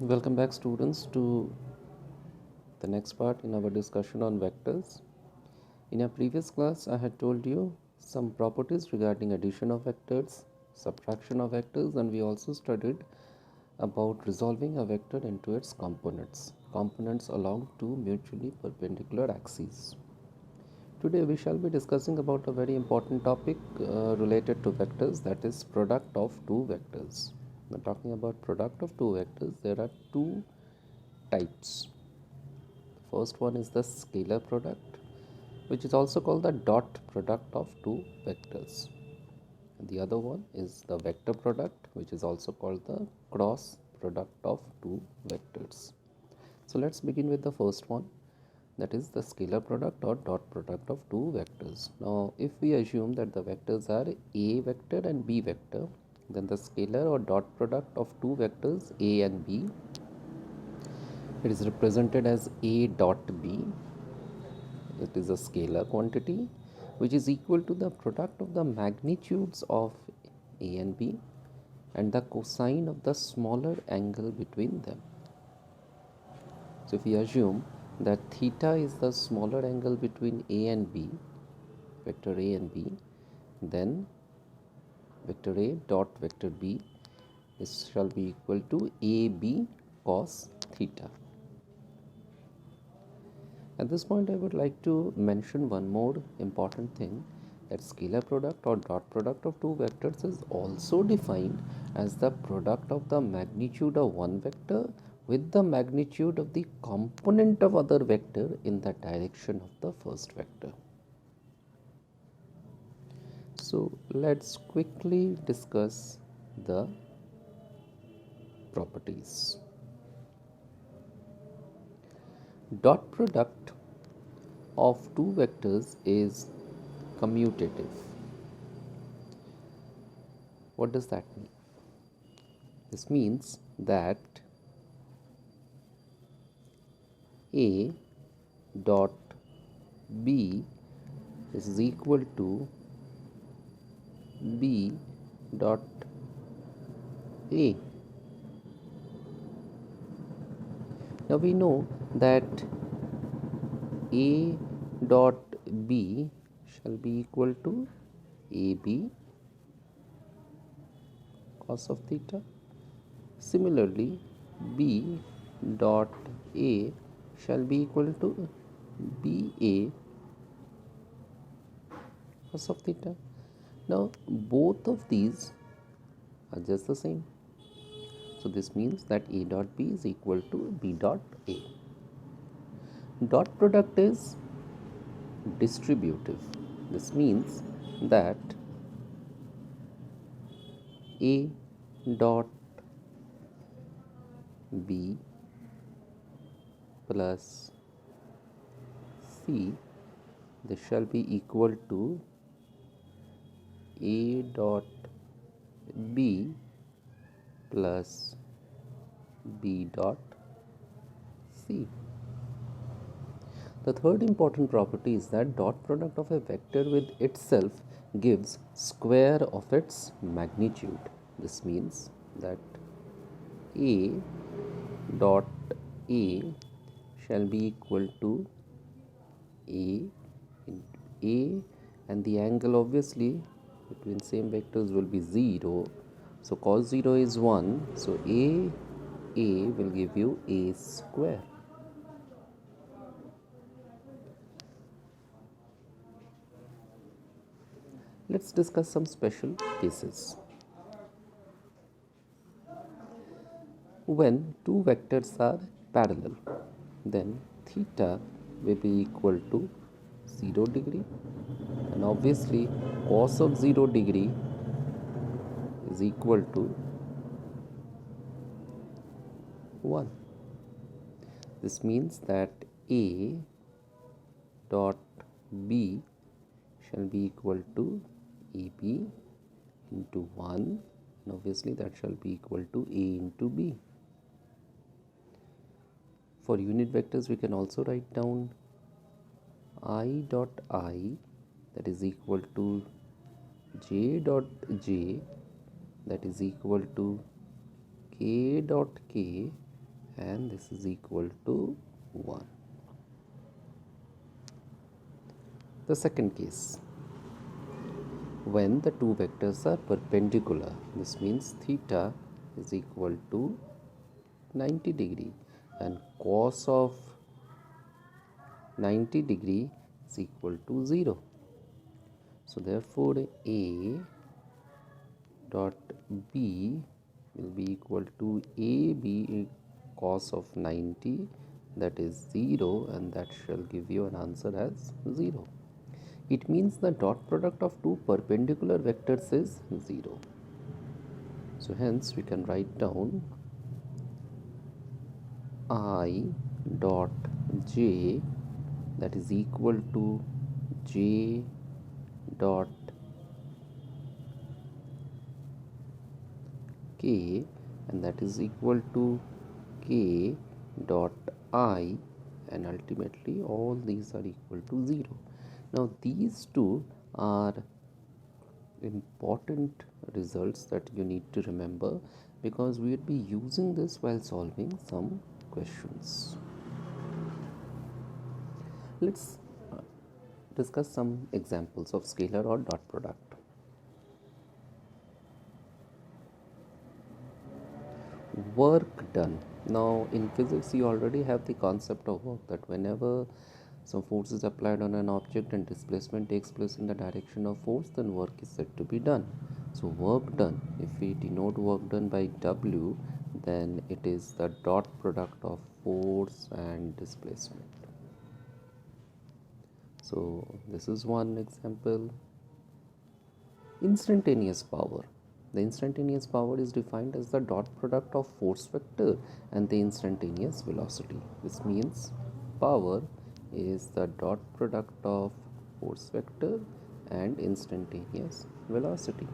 Welcome back, students, to the next part in our discussion on vectors. In our previous class, I had told you some properties regarding addition of vectors, subtraction of vectors, and we also studied about resolving a vector into its components along two mutually perpendicular axes. Today we shall be discussing about a very important topic related to vectors, that is product of two vectors. Now, talking about product of two vectors, there are two types. The first one is the scalar product, which is also called the dot product of two vectors. And the other one is the vector product, which is also called the cross product of two vectors. So let's begin with the first one, that is the scalar product or dot product of two vectors. Now, if we assume that the vectors are a vector and b vector, then the scalar or dot product of two vectors a and b, it is represented as a dot b. It is a scalar quantity which is equal to the product of the magnitudes of a and b and the cosine of the smaller angle between them. So if we assume that theta is the smaller angle between a and b, vector a and b, then vector a dot vector b shall be equal to ab cos theta. At this point, I would like to mention one more important thing, that scalar product or dot product of two vectors is also defined as the product of the magnitude of one vector with the magnitude of the component of other vector in the direction of the first vector. So let's quickly discuss the properties. Dot product of two vectors is commutative. What does that mean? This means that a dot b is equal to b dot a. Now we know that a dot b shall be equal to ab cos of theta. Similarly, b dot a shall be equal to ba cos of theta. Now both of these are just the same. So this means that a dot b is equal to b dot a. Dot product is distributive. This means that a dot b plus c, this shall be equal to a dot b plus b dot c. The third important property is that dot product of a vector with itself gives square of its magnitude. This means that a dot a shall be equal to a into a, and the angle obviously between same vectors will be 0. So cos 0 is 1. So a will give you a square. Let's discuss some special cases. When two vectors are parallel, then theta will be equal to 0 degree, and obviously cos of 0 degree is equal to 1. This means that a dot b shall be equal to ab into 1, and obviously that shall be equal to a into b. For unit vectors, we can also write down I dot I, that is equal to j dot j, that is equal to k dot k and this is equal to 1. The second case, when the two vectors are perpendicular, this means theta is equal to 90 degree and cos of 90 degree is equal to 0. So therefore A dot B will be equal to AB cos of 90, that is 0, and that shall give you an answer as 0. It means the dot product of two perpendicular vectors is 0. So hence we can write down I dot J, that is equal to J dot K, and that is equal to K dot I, and ultimately all these are equal to 0. Now these two are important results that you need to remember, because we will be using this while solving some questions. Let's discuss some examples of scalar or dot product. Work done. Now in physics you already have the concept of work, that whenever some force is applied on an object and displacement takes place in the direction of force, then work is said to be done. So work done, if we denote work done by W, then it is the dot product of force and displacement. So this is one example. Instantaneous power. The instantaneous power is defined as the dot product of force vector and the instantaneous velocity. This means power is the dot product of force vector and instantaneous velocity.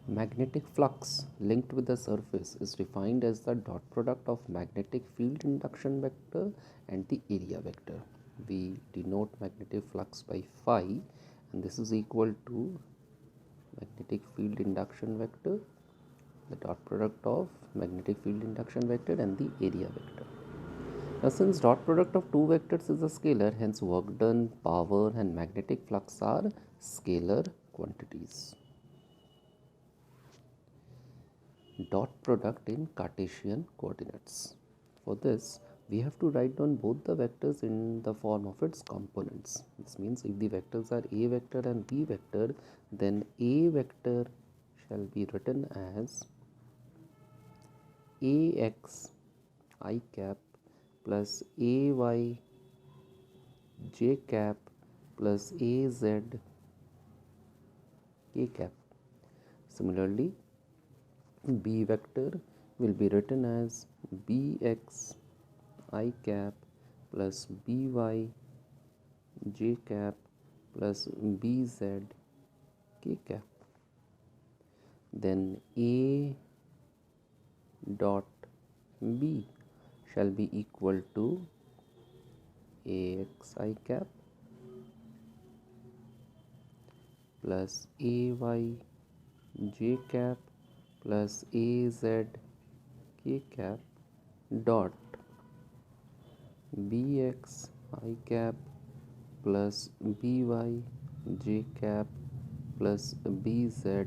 Magnetic flux linked with the surface is defined as the dot product of magnetic field induction vector and the area vector. We denote magnetic flux by phi, and this is equal to magnetic field induction vector, the dot product of magnetic field induction vector and the area vector. Now since dot product of two vectors is a scalar, hence work done, power and magnetic flux are scalar quantities. Dot product in Cartesian coordinates. For this we have to write down both the vectors in the form of its components. This means if the vectors are A vector and B vector, then A vector shall be written as AX I cap plus AY J cap plus AZ K cap. Similarly, B vector will be written as BX I cap plus BY J cap plus BZ K cap. Then A dot B shall be equal to AX I cap plus AY J cap plus AZ K cap dot BX I cap plus BY J cap plus BZ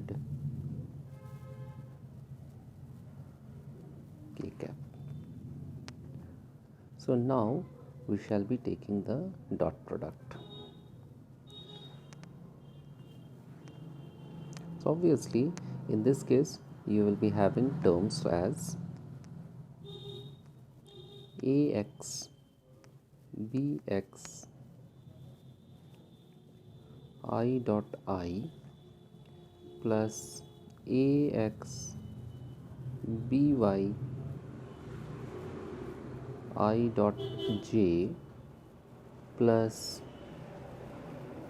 K cap. So now we shall be taking the dot product. So obviously in this case you will be having terms as AX BX I dot I plus AX BY I dot J plus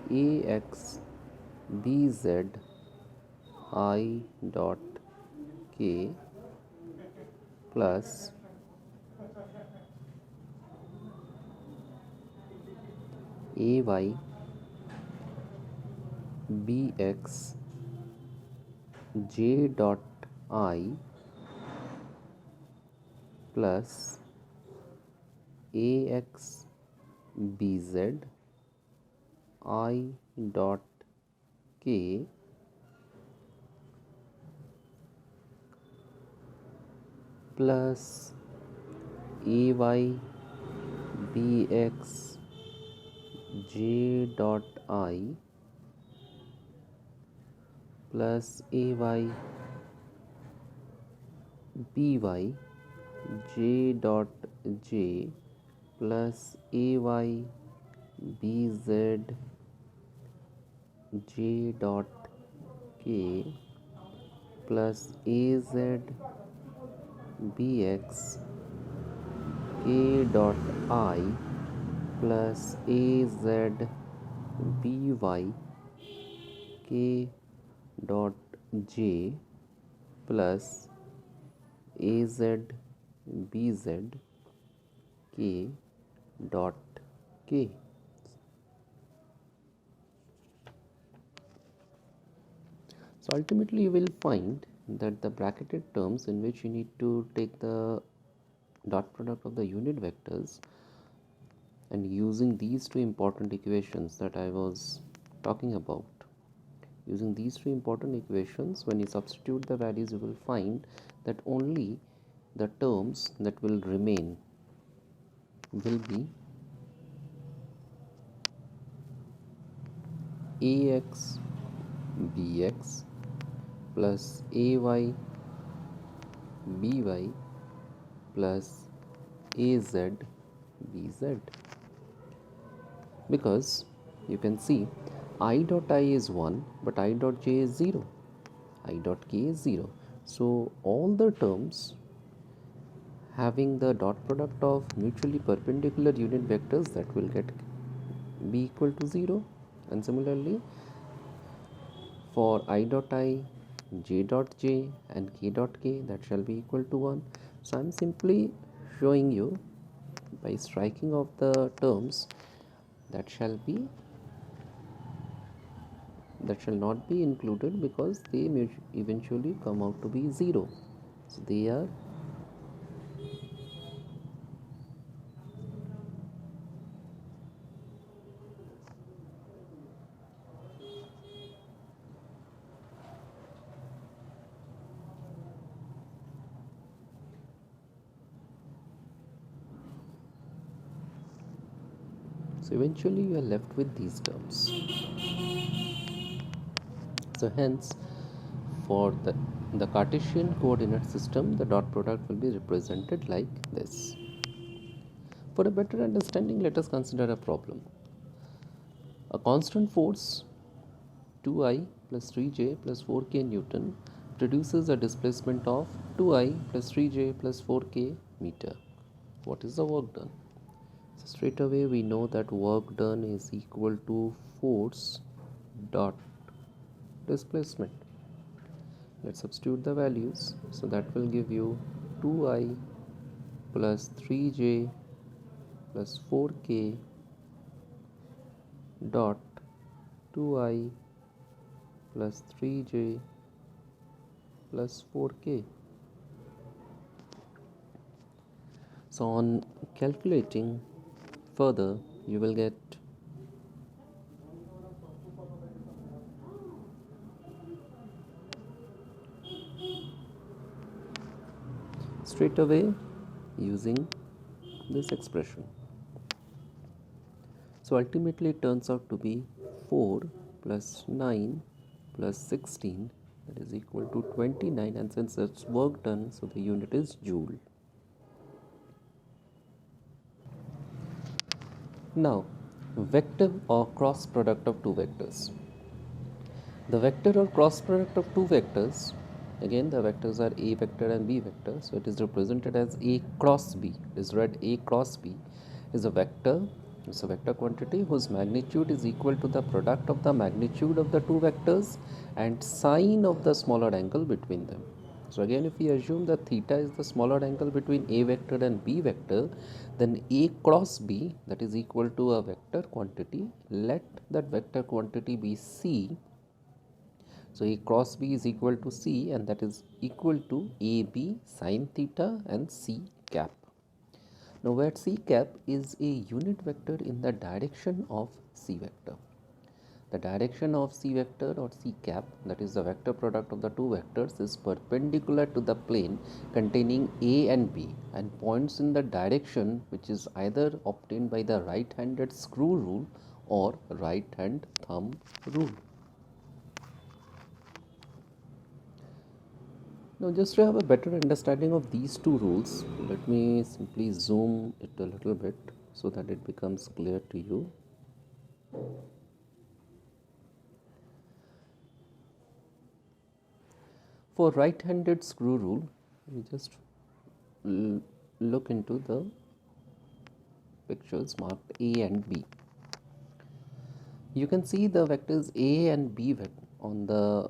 AX BZ I dot K plus AY BX J dot I plus ax bz I dot k plus ay bx j dot I plus ay by j dot j plus ay bz j dot k plus az bx k dot I plus az by k dot j plus az bz k dot k. So ultimately you will find that the bracketed terms in which you need to take the dot product of the unit vectors, and using these two important equations that I was talking about, using these two important equations, when you substitute the values, you will find that only the terms that will remain will be ax bx plus ay by plus az bz, because you can see I dot I is 1 but I dot j is 0, I dot k is 0. So all the terms having the dot product of mutually perpendicular unit vectors, that will be equal to 0, and similarly for I dot I, j dot j and k dot k, that shall be equal to 1. So I am simply showing you by striking of the terms that shall not be included, because they may eventually come out to be 0. So they are so eventually you are left with these terms. So hence for the Cartesian coordinate system, the dot product will be represented like this. For a better understanding, let us consider a problem. A constant force 2I plus 3J plus 4K Newton produces a displacement of 2I plus 3J plus 4K meter. What is the work done? So straight away we know that work done is equal to force dot displacement. Let's substitute the values. So that will give you 2I plus 3J plus 4K dot 2I plus 3J plus 4K. So on calculating further, you will get straight away using this expression. So ultimately it turns out to be 4 plus 9 plus 16, that is equal to 29, and since it's work done, so the unit is joule. Now, vector or cross product of two vectors. The vector or cross product of two vectors, again the vectors are a vector and b vector, so it is represented as a cross b. It is read a cross b is a vector. It's a vector quantity whose magnitude is equal to the product of the magnitude of the two vectors and sine of the smaller angle between them. So again, if we assume that theta is the smaller angle between a vector and b vector, then a cross b, that is equal to a vector quantity. Let that vector quantity be c. So a cross b is equal to c, and that is equal to ab sine theta and c cap. Now where C cap is a unit vector in the direction of C vector. The direction of C vector or C cap, that is the vector product of the two vectors, is perpendicular to the plane containing A and B and points in the direction which is either obtained by the right-handed screw rule or right-hand thumb rule. Now just to have a better understanding of these two rules, let me simply zoom it a little bit so that it becomes clear to you. For right-handed screw rule, we just look into the pictures marked A and B. You can see the vectors A and B on the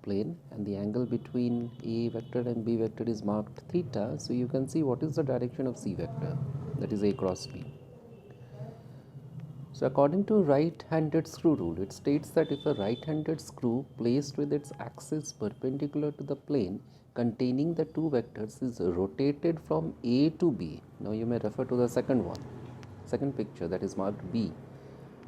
plane, and the angle between A vector and B vector is marked theta. So you can see what is the direction of C vector, that is A cross B. So according to right-handed screw rule, it states that if a right-handed screw placed with its axis perpendicular to the plane containing the two vectors is rotated from A to B. Now you may refer to the second picture, that is marked B.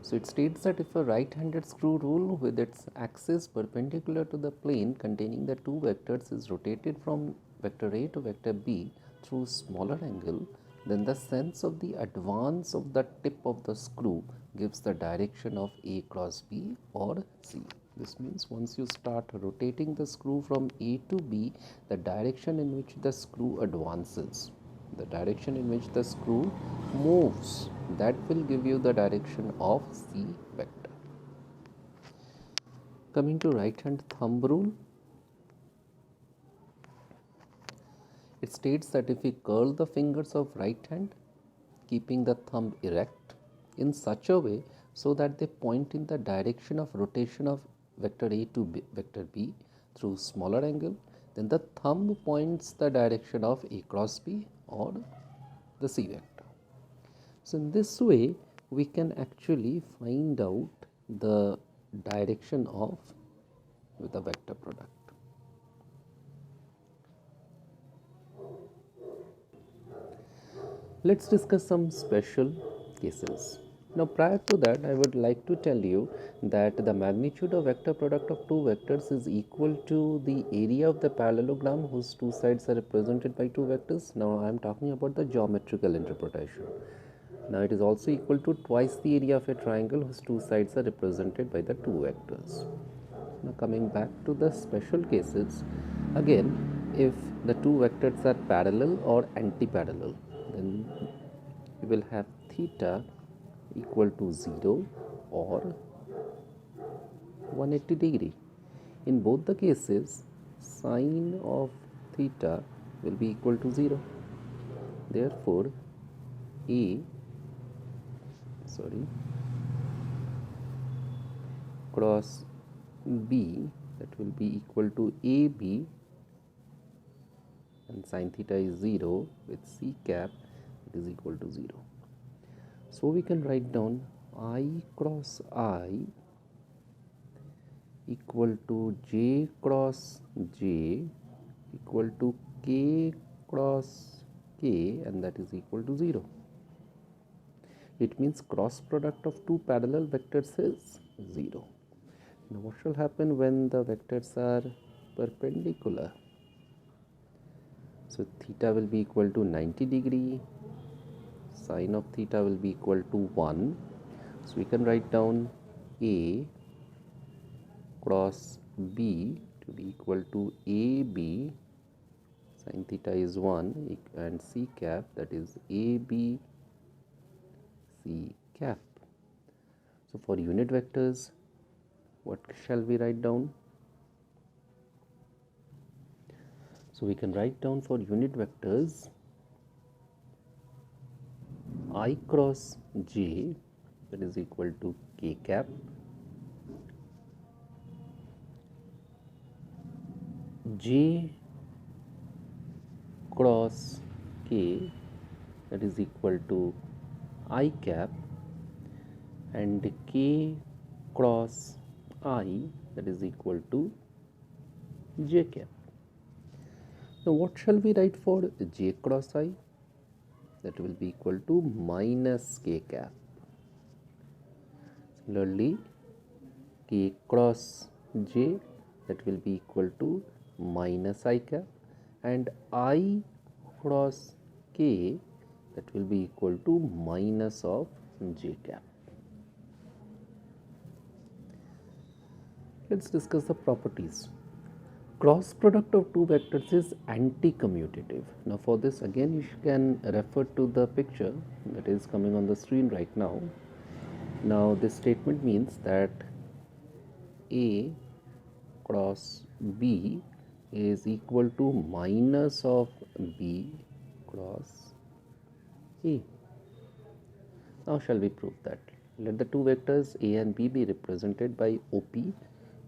So it states that if a right-handed screw rule with its axis perpendicular to the plane containing the two vectors is rotated from vector A to vector B through smaller angle, then the sense of the advance of the tip of the screw gives the direction of A cross B or C. This means once you start rotating the screw from A to B, the direction in which the screw advances, the direction in which the screw moves, that will give you the direction of C vector. Coming to right-hand thumb rule, it states that if we curl the fingers of right hand, keeping the thumb erect in such a way so that they point in the direction of rotation of vector A to vector B through smaller angle, then the thumb points the direction of A cross B or the C vector. So in this way, we can actually find out the direction of the vector product. Let's discuss some special cases. Now prior to that, I would like to tell you that the magnitude of vector product of two vectors is equal to the area of the parallelogram whose two sides are represented by two vectors. Now I am talking about the geometrical interpretation. Now it is also equal to twice the area of a triangle whose two sides are represented by the two vectors. Now coming back to the special cases, again, if the two vectors are parallel or anti-parallel, then we will have theta equal to 0 or 180 degree. In both the cases, sine of theta will be equal to 0. Therefore, cross B, that will be equal to AB, and sine theta is 0 with C cap, it is equal to 0. So we can write down I cross I equal to J cross J equal to K cross K, and that is equal to 0. It means cross product of two parallel vectors is 0. Now what shall happen when the vectors are perpendicular? So theta will be equal to 90 degree, sine of theta will be equal to 1. So we can write down A cross B to be equal to AB, sine theta is 1, and C cap, that is AB C cap. So for unit vectors, what shall we write down? So we can write down for unit vectors I cross J, that is equal to K cap, J cross K, that is equal to I cap, and K cross I, that is equal to J cap. Now what shall we write for J cross I? that will be equal to minus k cap. Similarly, k cross j, that will be equal to minus I cap, and I cross k, that will be equal to minus of j cap. Let's discuss the properties. Cross product of two vectors is anti-commutative. Now for this, again you can refer to the picture that is coming on the screen right now. Now this statement means that A cross B is equal to minus of B cross A. Now shall we prove that? Let the two vectors A and B be represented by OP.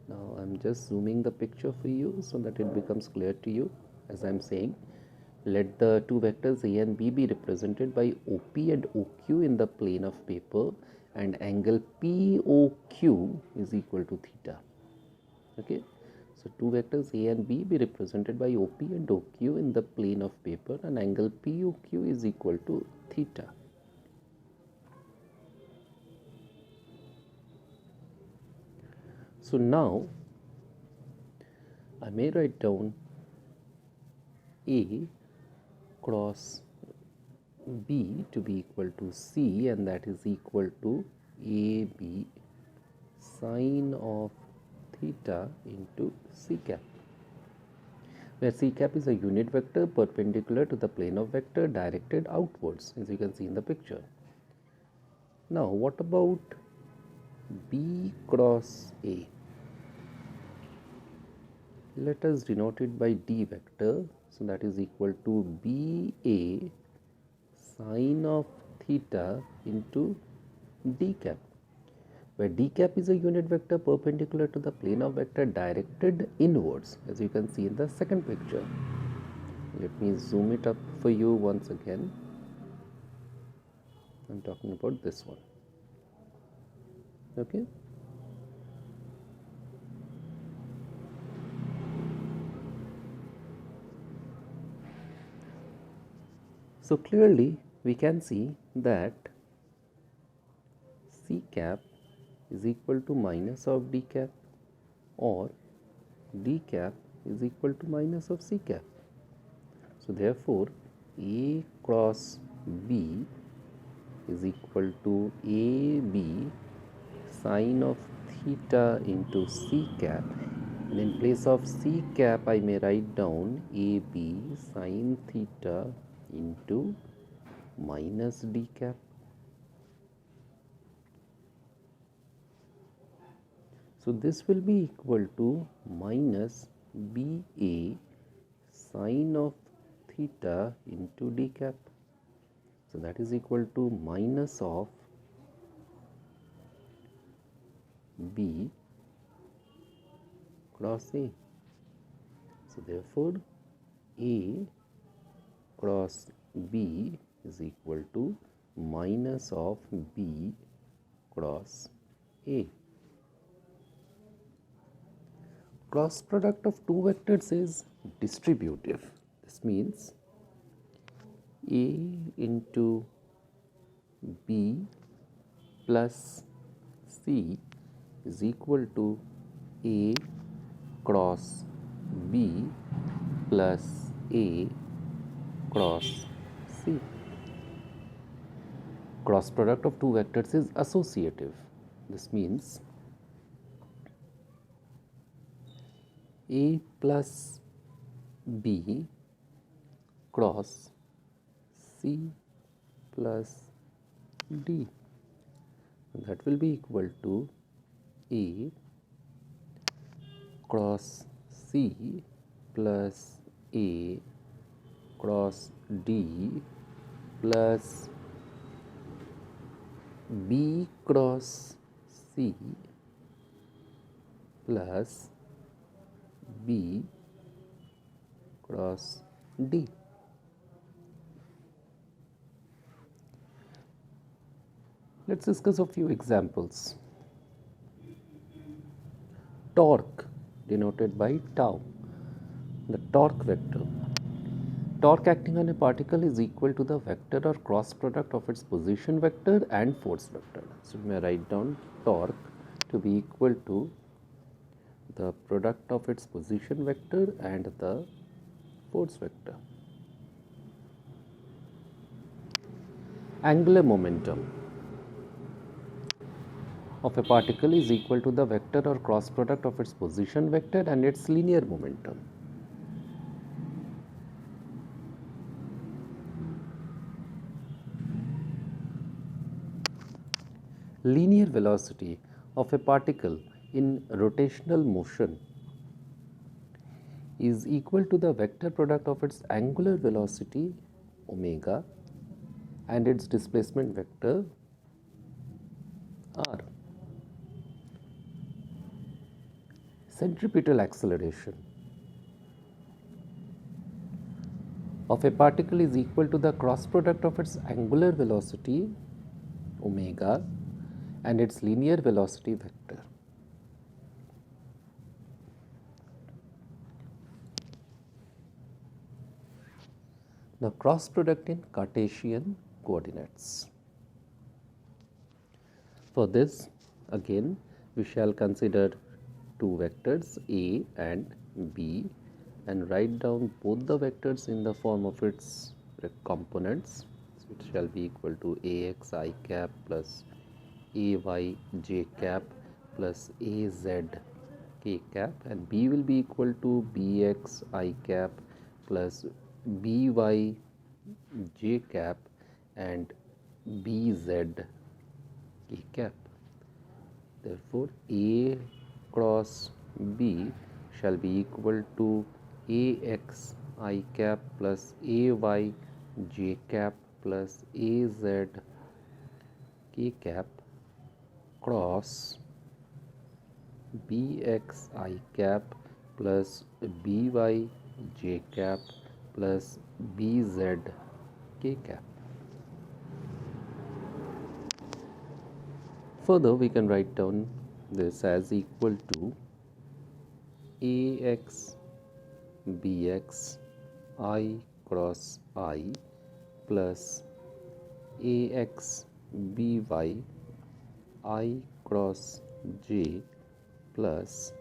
Now I am just zooming the picture for you so that it becomes clear to you. As I am saying, let the two vectors A and B be represented by OP and OQ in the plane of paper, and angle POQ is equal to theta. Okay, so two vectors A and B be represented by OP and OQ in the plane of paper, and angle POQ is equal to theta. So now I may write down A cross B to be equal to C, and that is equal to AB sine of theta into C cap, where C cap is a unit vector perpendicular to the plane of vector directed outwards, as you can see in the picture. Now what about B cross A? Let us denote it by D vector, so that is equal to BA sine of theta into D cap, where D cap is a unit vector perpendicular to the plane of vector directed inwards, as you can see in the second picture. Let me zoom it up for you once again. I am talking about this one. Okay. So clearly we can see that C cap is equal to minus of D cap, or D cap is equal to minus of C cap. So therefore A cross B is equal to AB sine of theta into C cap, and in place of C cap I may write down AB sine theta into minus D cap. So this will be equal to minus BA sine of theta into D cap. So that is equal to minus of B cross A. So therefore A cross B is equal to minus of B cross A. Cross product of two vectors is distributive. This means A into B plus C is equal to A cross B plus A cross C. Cross product of two vectors is associative. This means A plus B cross C plus D, that will be equal to A cross C plus A cross D plus B cross C plus B cross D. Let's discuss a few examples. Torque denoted by tau, the torque vector. Torque acting on a particle is equal to the vector or cross product of its position vector and force vector. So we may write down torque to be equal to the product of its position vector and the force vector. Angular momentum of a particle is equal to the vector or cross product of its position vector and its linear momentum. Linear velocity of a particle in rotational motion is equal to the vector product of its angular velocity omega and its displacement vector r. Centripetal acceleration of a particle is equal to the cross product of its angular velocity omega and its linear velocity vector. Now cross product in Cartesian coordinates. For this, again we shall consider two vectors A and B and write down both the vectors in the form of its components. So it shall be equal to ax I cap plus ay j cap plus az k cap, and B will be equal to bx I cap plus by j cap and bz k cap. Therefore, A cross B shall be equal to ax I cap plus ay j cap plus az k cap cross bx I cap plus by j cap plus bz k cap. Further, we can write down this as equal to ax bx I cross I plus ax by I cross j plus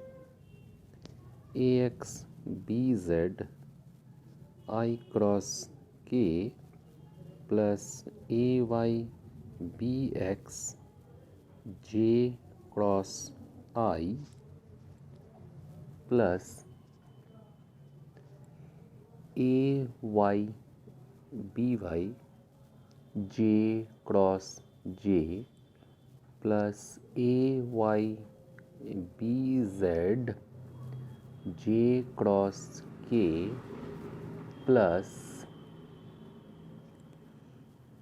ax bz I cross k plus ay bx j cross I plus ay by j cross j plus ay bz j cross k plus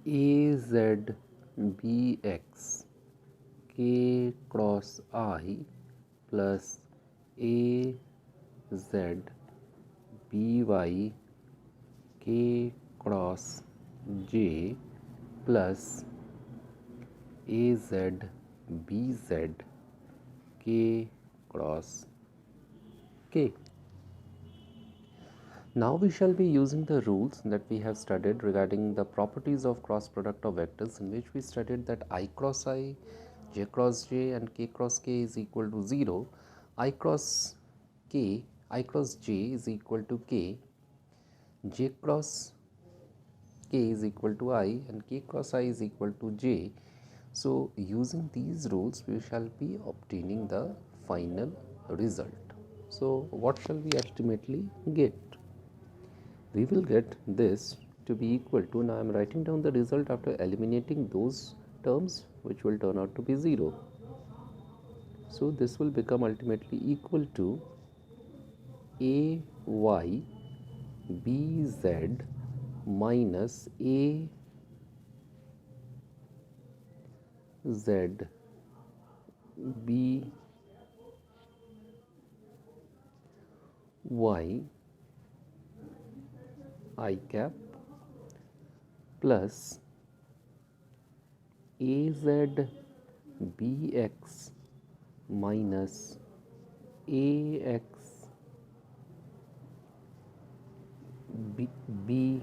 az bx k cross I plus az by k cross j plus az bz k cross k. Now we shall be using the rules that we have studied regarding the properties of cross product of vectors, in which we studied that I cross I, j cross j and k cross k is equal to 0, I cross j is equal to k, j cross k is equal to I and k cross I is equal to j. So using these rules we shall be obtaining the final result. So what shall we ultimately get? We will get this to be equal to, now I am writing down the result after eliminating those terms which will turn out to be 0. So this will become ultimately equal to ay bz minus a z b y I cap plus az bx minus ax B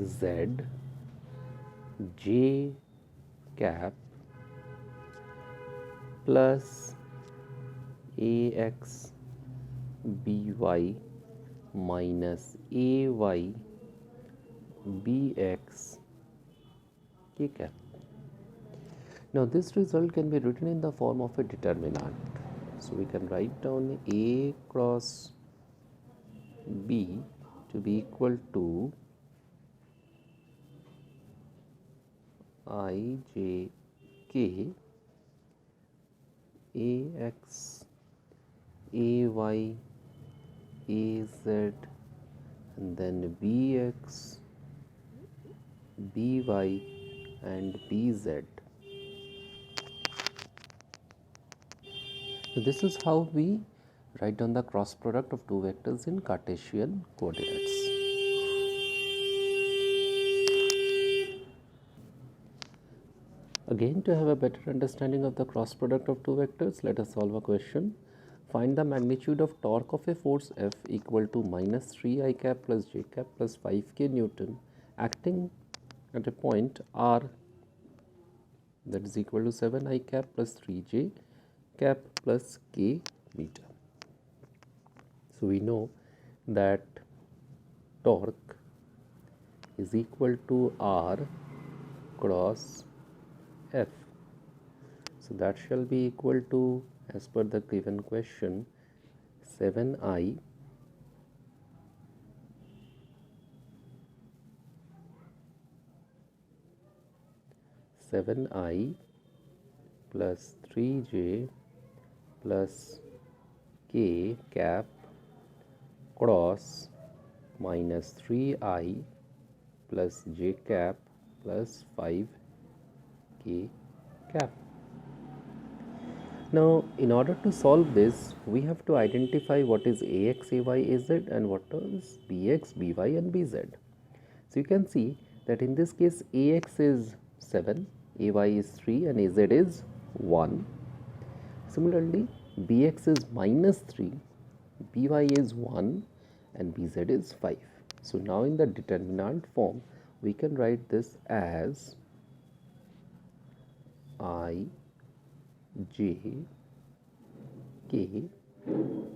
Z J cap plus AX BY minus AY BX K cap. Now this result can be written in the form of a determinant. So we can write down A cross B to be equal to I J K AX AY AZ and then BX BY and BZ. So this is how we write down the cross product of two vectors in Cartesian coordinates. Again, to have a better understanding of the cross product of two vectors, let us solve a question. Find the magnitude of torque of a force F equal to minus 3 I cap plus j cap plus 5k Newton acting at a point R that is equal to 7 I cap plus 3j cap plus k meter. So we know that torque is equal to R cross F. So that shall be equal to, as per the given question, 7I plus 3j plus k cap cross minus 3I plus j cap plus 5k cap. Now, in order to solve this, we have to identify what is AX, AY, AZ and what is BX, BY and BZ. So you can see that in this case AX is 7, AY is 3 and AZ is 1. Similarly, BX is minus 3, BY is 1 and BZ is 5. So now in the determinant form, we can write this as I J K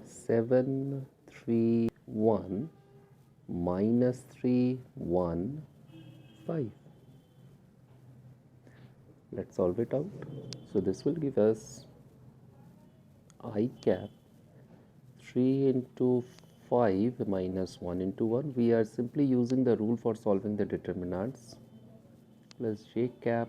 7 3 1 minus 3 1 5. Let's solve it out. So this will give us I cap 3 into 5 minus 1 into 1. We are simply using the rule for solving the determinants plus j cap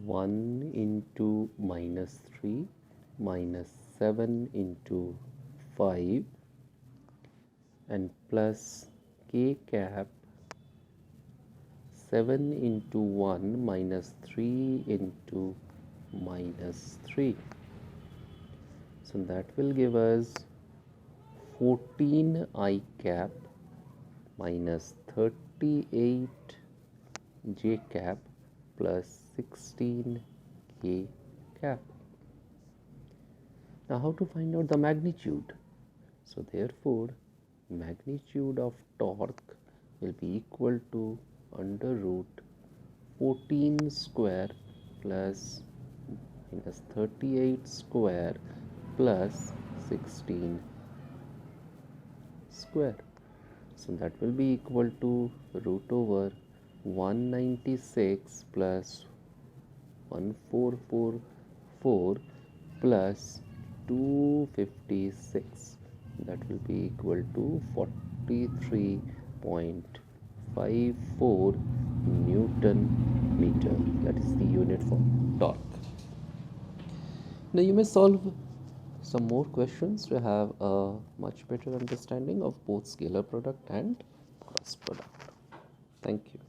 1 into minus 3 minus 7 into 5 and plus k cap 7 into 1 minus 3 into minus 3. So that will give us 14 I cap minus 38 j cap plus 16 k cap. Now how to find out the magnitude? So therefore magnitude of torque will be equal to under root 14 square plus minus 38 square plus 16 square. So that will be equal to root over 196 plus 1444 plus 256. That will be equal to 43.54 Newton meter. That is the unit for torque. Now you may solve some more questions to have a much better understanding of both scalar product and cross product. Thank you.